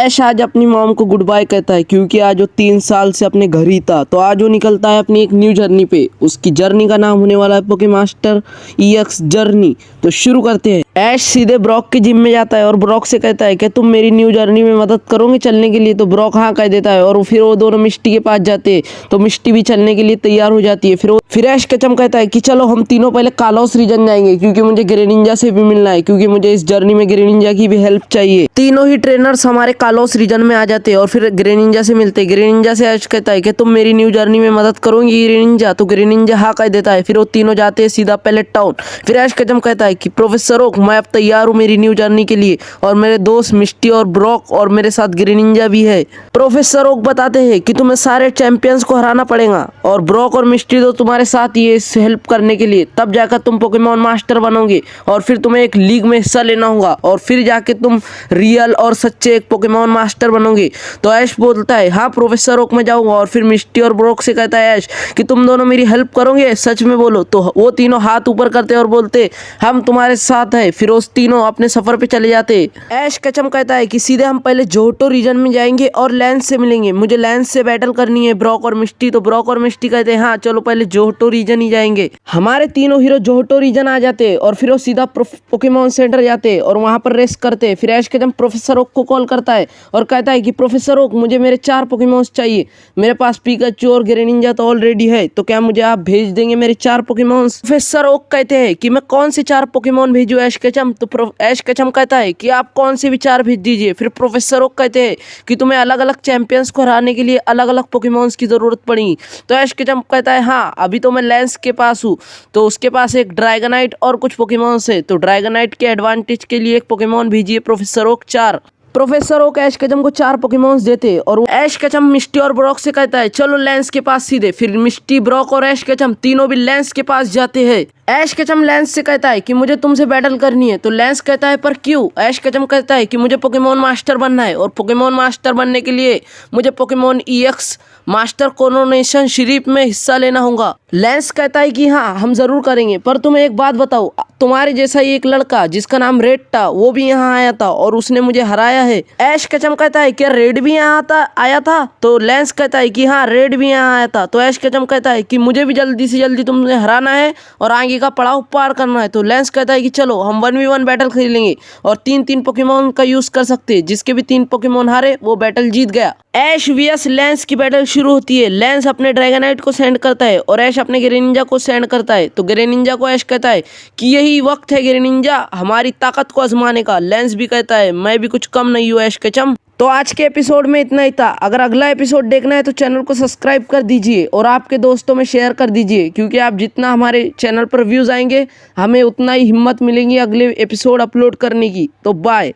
ऐश आज अपनी मॉम को गुड बाय कहता है क्योंकि आज वो 3 साल से अपने घर ही था। तो आज वो निकलता है अपनी एक न्यू जर्नी पे। उसकी जर्नी का नाम होने वाला है पोकेमास्टर EX जर्नी। तो शुरू करते हैं। ऐश सीधे ब्रॉक के जिम में जाता है और ब्रॉक से कहता है कि तुम मेरी न्यू जर्नी में मदद करोगे चलने के लिए। तो ब्रॉक हाँ कह देता है और फिर वो दोनों मिस्टी के पास जाते हैं। तो मिस्टी भी चलने के लिए तैयार हो जाती है। फिर ऐश कचम कहता है कि चलो हम तीनों पहले कालोस रीजन जाएंगे क्योंकि मुझे ग्रेनिंजा से भी मिलना है, क्योंकि मुझे इस जर्नी में ग्रेनिंजा की भी हेल्प चाहिए। तीनों ही ट्रेनर्स हमारे कालोस रीजन में आ जाते हैं और फिर ग्रेनिंजा से मिलते हैं। ग्रेनिंजा से ऐश कहता है कि तुम मेरी न्यू जर्नी में मदद करोगी ग्रेनिंजा। तो ग्रेनिंजा हाँ कह देता है। फिर वो तीनों जाते हैं सीधा पैलेट टाउन। फिर ऐश कचम कहता है कि प्रोफेसर ओक मैं अब तैयार हूँ मेरी न्यू जर्नी के लिए, और मेरे दोस्त मिस्टी और ब्रॉक और मेरे साथ ग्रेनिंजा भी है। प्रोफेसर ओक बताते हैं कि तुम्हें सारे चैंपियंस को हराना पड़ेगा और ब्रॉक और मिस्टी तो तुम्हारे साथ ही है हेल्प करने के लिए, तब जाकर तुम पोकेमॉन मास्टर बनोगे और फिर तुम्हें एक लीग में हिस्सा लेना होगा और फिर जाके तुम रियल और सच्चे एक पोकेमॉन मास्टर बनोगे। तो ऐश बोलता है हाँ प्रोफेसर ओक में जाऊंगा। और फिर मिस्टी और ब्रॉक से कहता है ऐश कि तुम दोनों मेरी हेल्प करोगे, सच में बोलो। तो वो तीनों हाथ ऊपर करते और बोलते हम तुम्हारे साथ है। फिर उस तीनों अपने सफर पे चले जाते। ऐश कचम कहता है कि सीधे हम पहले जोहटो रीजन में जाएंगे और लैंस से मिलेंगे, मुझे लैंस से बैटल करनी है ब्रॉक और मिस्टी। तो ब्रॉक और मिस्टी कहते हैं हाँ चलो पहले जोहटो रीजन ही जाएंगे। हमारे तीनों हीरो जोहटो रीजन आ जाते और फिर वो सीधा पोकेमॉन सेंटर जाते और वहां पर रेस करते। फिर ऐश कचम प्रोफेसर ओक को कॉल करता है और कहता है कि प्रोफेसर ओक मुझे मेरे 4 पोकेमॉन्स चाहिए, मेरे पास पिकाचू और ग्रेनिंजा तो ऑलरेडी है, तो क्या मुझे आप भेज देंगे मेरे 4 पोकेमॉन्स। प्रोफेसर ओक कहते हैं कि मैं कौन से 4 पोकेमॉन भेजूं ऐश कचम। तो ऐश कचम कहता है कि आप कौन से भी 4 भेज दीजिए। फिर प्रोफेसर ओक कहते हैं कि तुम्हें अलग अलग चैंपियंस को हराने के लिए अलग अलग पोकेमॉन्स की जरूरत पड़ेगी। तो ऐश कचम कहता है हाँ अभी तो मैं लैंस के पास हूँ, तो उसके पास एक ड्रैगनाइट और कुछ पोकेमॉन्स है, तो ड्रैगनाइट के एडवांटेज के लिए एक पोकेमॉन भेजिए प्रोफेसर ओक 4। प्रोफेसर ओक ऐश कचम को 4 पोकेमॉन्स देते और ऐश कचम मिस्टी और ब्रॉक से कहता है चलो लैंस के पास सीधे। फिर मिस्टी ब्रॉक और ऐश कचम तीनों भी लैंस के पास जाते हैं। ऐश कचम लैंस से कहता है कि मुझे तुमसे बैटल करनी है। तो लैंस कहता है पर क्यों। ऐश कचम कहता है कि मुझे पोकेमॉन मास्टर बनना है और पोकेमॉन मास्टर बनने के लिए मुझे पोकेमॉन EX मास्टर कोरोनेशन शरीफ में हिस्सा लेना होगा। लैंस कहता है कि हाँ हम जरूर करेंगे, पर तुम्हें एक बात बताओ, तुम्हारे जैसा ही एक लड़का जिसका नाम रेड था वो भी यहाँ आया था और उसने मुझे हराया है। ऐश कचम कहता है क्या रेड भी यहाँ आया था। तो लैंस कहता है कि हाँ रेड भी यहाँ आया था। तो ऐश कचम कहता है कि मुझे भी जल्दी से जल्दी तुमने हराना है और आगे का पड़ाव पार करना है। तो लैंस कहता है कि चलो हम 1v1 बैटल खेलेंगे और 3-3 पोकेमॉन का यूज कर सकते हैं, जिसके भी 3 पोकेमॉन हारे वो बैटल जीत गया। ऐश vs लैंस की बैटल शुरू होती है। लैंस अपने ड्रैगनाइट को सेंड करता है और ऐश अपने ग्रेनिंजा को सेंड करता है। तो ग्रेनिंजा को ऐश कहता है कि यही वक्त है ग्रेनिंजा हमारी ताकत को आजमाने का। लैंस भी कहता है मैं भी कुछ कम नहीं हूँ ऐश कचम। तो आज के एपिसोड में इतना ही था। अगर अगला एपिसोड देखना है तो चैनल को सब्सक्राइब कर दीजिए और आपके दोस्तों में शेयर कर दीजिए, क्योंकि आप जितना हमारे चैनल पर व्यूज आएंगे हमें उतना ही हिम्मत मिलेगी अगले एपिसोड अपलोड करने की। तो बाय।